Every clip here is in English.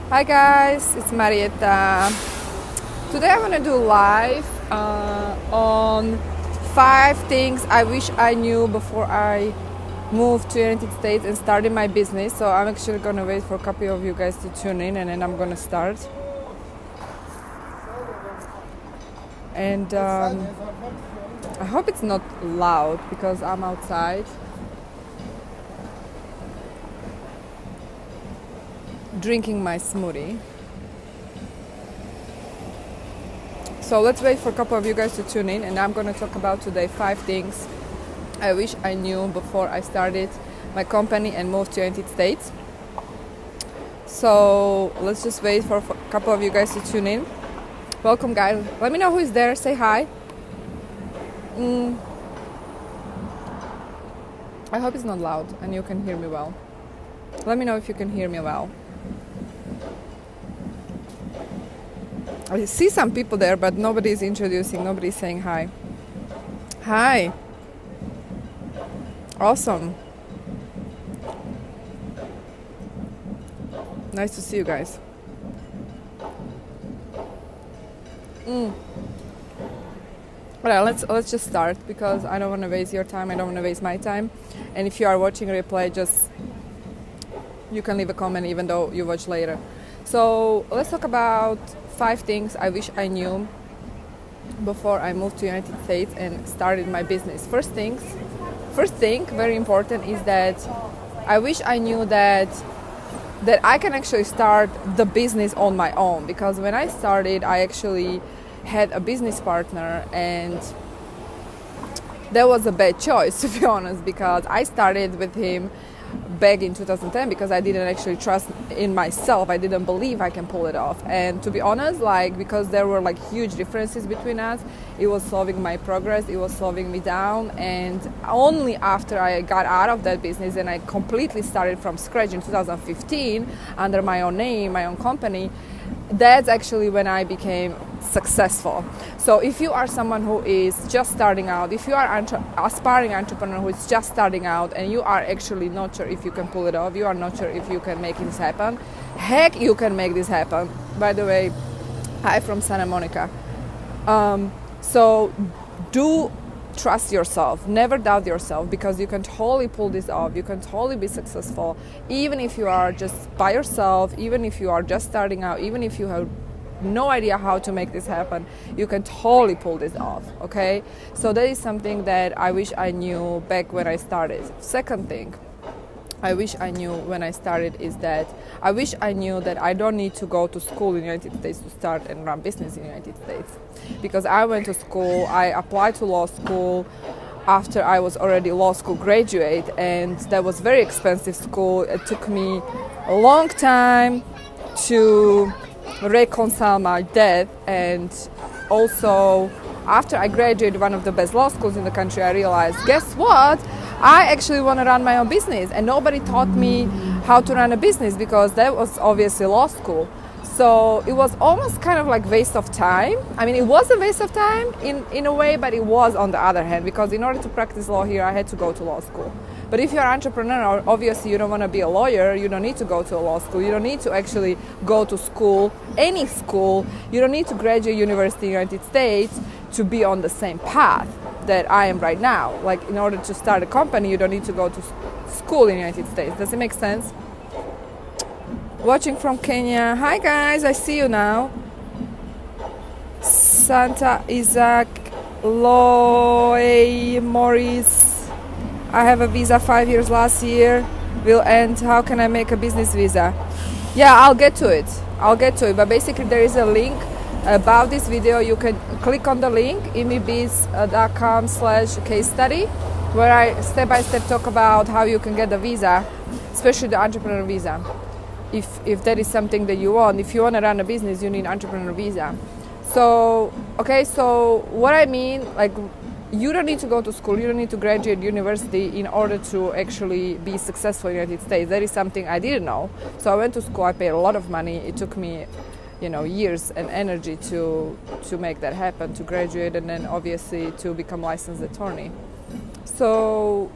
Hi guys, it's Marieta. Today I want to do live on 5 things I wish I knew before I moved to United States and started my business. So I'm actually going to wait for a couple of you guys to tune in and then I'm going to start. And I hope it's not loud because I'm outside. Drinking my smoothie. So let's wait for a couple of you guys to tune in and I'm going to talk about today 5 things I wish I knew before I started my company and moved to United States. So let's just wait for a couple of you guys to tune in. Welcome guys. Let me know who is there. Say hi. I hope it's not loud and you can hear me well. Let me know if you can hear me well. I see some people there, but nobody's introducing, nobody's saying hi. Hi. Awesome. Nice to see you guys. Well, let's just start because I don't want to waste your time. I don't want to waste my time. And if you are watching replay, you can leave a comment even though you watch later. So let's talk about 5 things I wish I knew before I moved to United States and started my business. First thing, very important, is that I wish I knew that I can actually start the business on my own, because when I started, I actually had a business partner and that was a bad choice, to be honest, because I started with him back in 2010 because I didn't actually trust in myself. I didn't believe I can pull it off. And to be honest, because there were huge differences between us, it was slowing my progress, it was slowing me down. And only after I got out of that business and I completely started from scratch in 2015 under my own name, my own company, that's actually when I became successful. So if you are someone who is just starting out, if you are aspiring entrepreneur who is just starting out and you are actually not sure if you can pull it off, you are not sure if you can make this happen, heck, you can make this happen. By the way, hi from Santa Monica. So do trust yourself, never doubt yourself, because you can totally pull this off. You can totally be successful, even if you are just by yourself, even if you are just starting out, even if you have no idea how to make this happen, you can totally pull this off, okay? So that is something that I wish I knew back when I started. Second thing I wish I knew when I started is that I wish I knew that I don't need to go to school in the United States to start and run business in the United States. Because I went to school, I applied to law school after I was already law school graduate, and that was very expensive school. It took me a long time to reconcile my debt, and also after I graduated one of the best law schools in the country, I realized, guess what? I actually want to run my own business, and nobody taught me how to run a business because that was obviously law school. So it was almost kind of waste of time. I mean, it was a waste of time in a way, but it was on the other hand, because in order to practice law here, I had to go to law school. But if you're an entrepreneur, obviously you don't want to be a lawyer, you don't need to go to a law school, you don't need to actually go to school, any school, you don't need to graduate university in the United States to be on the same path that I am right now. In order to start a company, you don't need to go to school in the United States. Does it make sense? Watching from Kenya. Hi guys, I see you now. Santa Isaac, Loy, Maurice. I have a visa 5 years last year. Will end. How can I make a business visa? Yeah, I'll get to it. But basically there is a link about this video. You can click on the link, ImmigrationBiz.com/case study, where I step by step talk about how you can get the visa, especially the entrepreneur visa. If that is something that you want. If you want to run a business, you need an entrepreneur visa. So what I mean, you don't need to go to school, you don't need to graduate university in order to actually be successful in the United States. That is something I didn't know. So I went to school, I paid a lot of money. It took me years and energy to make that happen, to graduate and then obviously to become licensed attorney. So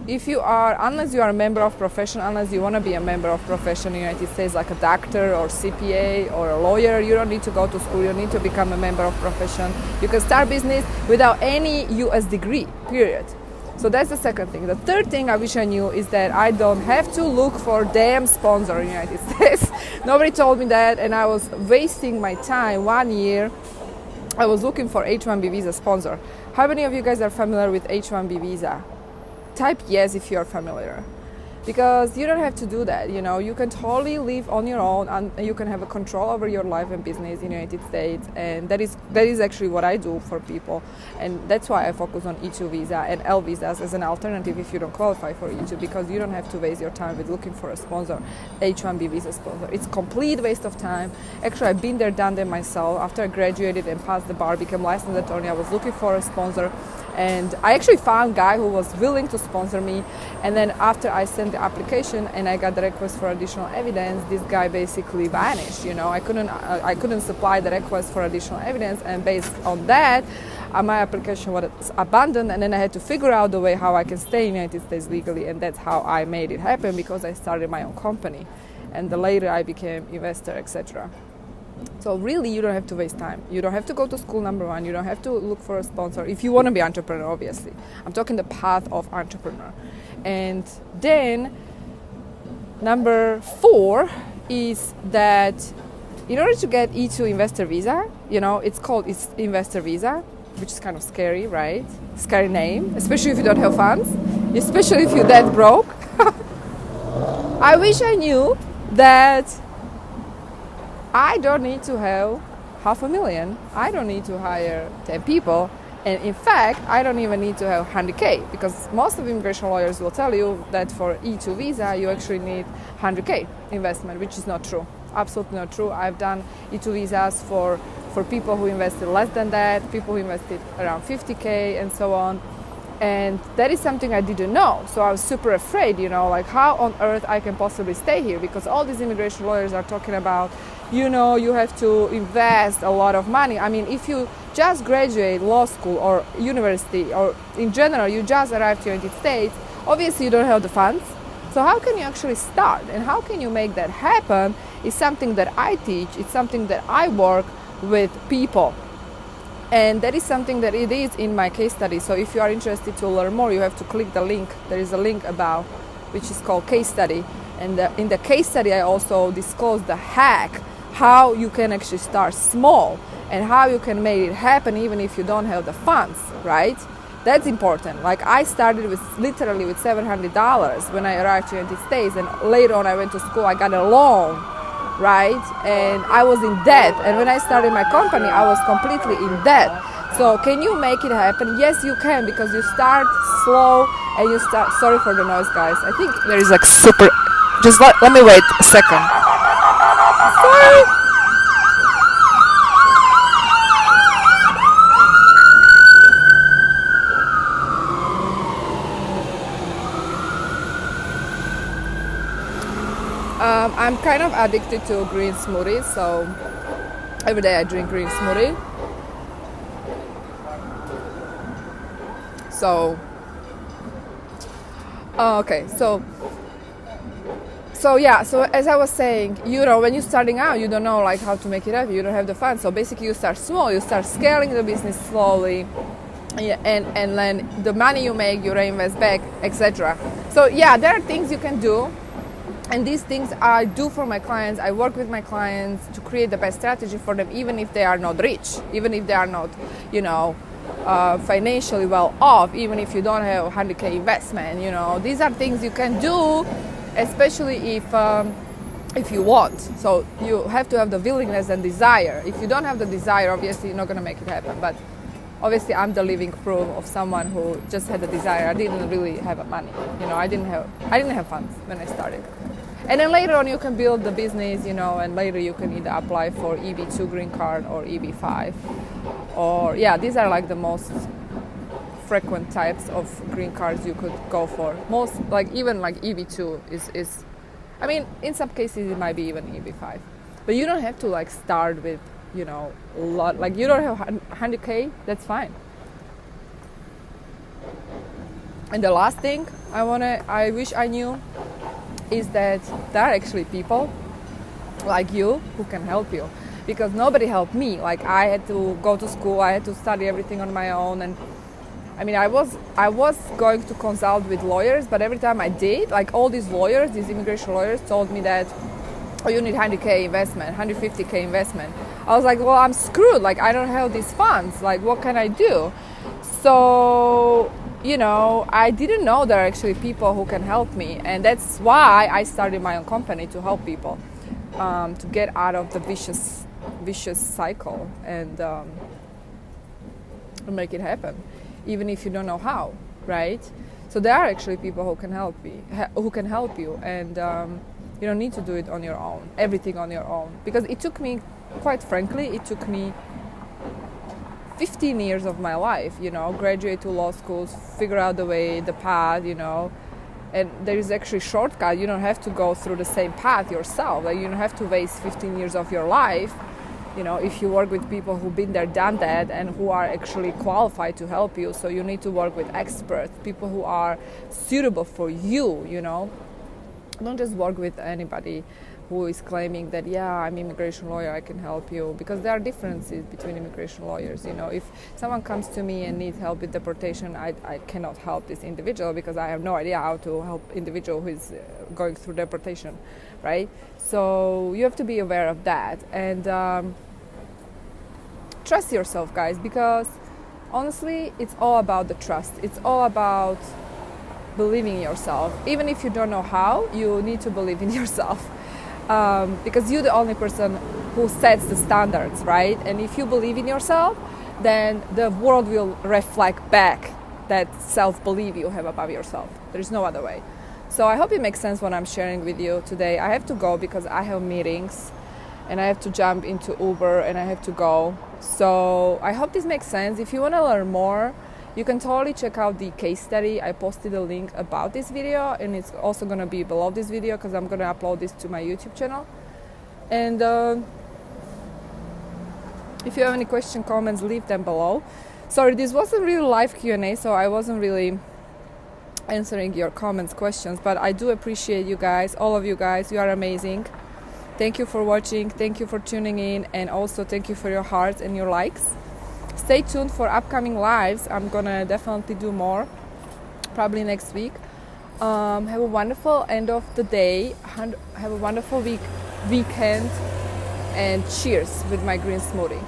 if you are, unless you are a member of profession, unless you want to be a member of profession in the United States, like a doctor or CPA or a lawyer, you don't need to go to school. You don't need to become a member of profession. You can start business without any US degree, period. So that's the second thing. The third thing I wish I knew is that I don't have to look for damn sponsor in the United States. Nobody told me that, and I was wasting my time. 1 year I was looking for H-1B visa sponsor. How many of you guys are familiar with H-1B visa? Type yes if you are familiar, because you don't have to do that. You can totally live on your own, and you can have a control over your life and business in the United States, and that is actually what I do for people, and that's why I focus on E2 visa and L visas as an alternative if you don't qualify for E2, because you don't have to waste your time with looking for a sponsor, H-1B visa sponsor. It's complete waste of time. Actually, I've been there, done that myself. After I graduated and passed the bar, became licensed attorney, I was looking for a sponsor. And I actually found a guy who was willing to sponsor me. And then after I sent the application and I got the request for additional evidence, this guy basically vanished. I couldn't supply the request for additional evidence, and based on that, my application was abandoned. And then I had to figure out the way how I can stay in the United States legally, and that's how I made it happen, because I started my own company, and the later I became investor, etc. So really, you don't have to waste time. You don't have to go to school, number one. You don't have to look for a sponsor if you want to be entrepreneur, obviously. I'm talking the path of entrepreneur. And then number 4 is that in order to get E2 investor visa, it's called investor visa, which is kind of scary, right? Scary name, especially if you don't have funds, especially if you're that broke. I wish I knew that I don't need to have $500,000. I don't need to hire 10 people. And in fact, I don't even need to have 100K, because most of immigration lawyers will tell you that for E2 visa, you actually need 100K investment, which is not true. Absolutely not true. I've done E2 visas for people who invested less than that, people who invested around 50K and so on. And that is something I didn't know. So I was super afraid, like how on earth I can possibly stay here, because all these immigration lawyers are talking about, you have to invest a lot of money. I mean, if you just graduate law school or university, or in general, you just arrived to the United States, obviously you don't have the funds. So how can you actually start? And how can you make that happen is something that I teach. It's something that I work with people. And that is something that it is in my case study. So if you are interested to learn more, you have to click the link. There is a link about, which is called case study. And in the case study, I also disclose the hack, how you can actually start small and how you can make it happen even if you don't have the funds, right? That's important. Like I started literally with $700 when I arrived to the United States, and later on I went to school, I got a loan, right? And I was in debt. And when I started my company, I was completely in debt. So can you make it happen? Yes, you can, because you start slow and you start, sorry for the noise, guys. I think there is like super, just let me wait a second. Sorry. I'm kind of addicted to green smoothies, so every day I drink green smoothie. So, okay, so yeah, so as I was saying, when you're starting out, you don't know like how to make it happen, you don't have the funds. So basically you start small, you start scaling the business slowly, and then the money you make, you reinvest back, etc. So yeah, there are things you can do. And these things I do for my clients. I work with my clients to create the best strategy for them, even if they are not rich, even if they are not, financially well off, even if you don't have 100K investment. These are things you can do, especially if you want. So you have to have the willingness and desire. If you don't have the desire, obviously you're not going to make it happen. But obviously I'm the living proof of someone who just had the desire. I didn't really have money. I didn't have funds when I started. And then later on you can build the business, and later you can either apply for EB2 green card or EB5. Or these are like the most frequent types of green cards you could go for. Most, even EB2 is I mean, in some cases it might be even EB5. But you don't have to start with, a lot. You don't have 100K, that's fine. And the last thing I wish I knew is that there are actually people like you who can help you, because nobody helped me. Like, I had to go to school, I had to study everything on my own, and I mean, I was going to consult with lawyers, but every time I did, like, all these lawyers, these immigration lawyers, told me that, oh, you need 100K investment, 150K investment. I was like, well, I'm screwed. Like, I don't have these funds. Like, what can I do? So, you know, I didn't know there are actually people who can help me, and that's why I started my own company, to help people to get out of the vicious cycle and make it happen, even if you don't know how, right? So there are actually people who can help you, and you don't need to do it on your own, everything on your own. Because it took me, quite frankly, it took me 15 years of my life, you know, graduate to law schools, figure out the path, you know, and there is actually shortcut. You don't have to go through the same path yourself. Like, you don't have to waste 15 years of your life, you know, if you work with people who've been there, done that, and who are actually qualified to help you. So you need to work with experts, people who are suitable for you, you know. Don't just work with anybody who is claiming that, yeah, I'm an immigration lawyer, I can help you, because there are differences between immigration lawyers. You know, if someone comes to me and needs help with deportation, I cannot help this individual, because I have no idea how to help individual who is going through deportation, right? So you have to be aware of that, and trust yourself, guys, because honestly, it's all about the trust. It's all about believing in yourself. Even if you don't know how, you need to believe in yourself. Because you're the only person who sets the standards, right? And if you believe in yourself, then the world will reflect back that self-belief you have about yourself. There is no other way. So I hope it makes sense what I'm sharing with you today. I have to go because I have meetings, and I have to jump into Uber, and I have to go. So I hope this makes sense. If you want to learn more, you can totally check out the case study. I posted a link about this video, and it's also going to be below this video, because I'm going to upload this to my YouTube channel. And if you have any questions, comments, leave them below. Sorry, this wasn't really live Q&A, so I wasn't really answering your comments, questions, but I do appreciate you guys, all of you guys. You are amazing. Thank you for watching. Thank you for tuning in, and also thank you for your hearts and your likes. Stay tuned for upcoming lives. I'm gonna definitely do more, probably next week. Have a wonderful end of the day. Have a wonderful weekend, and cheers with my green smoothie.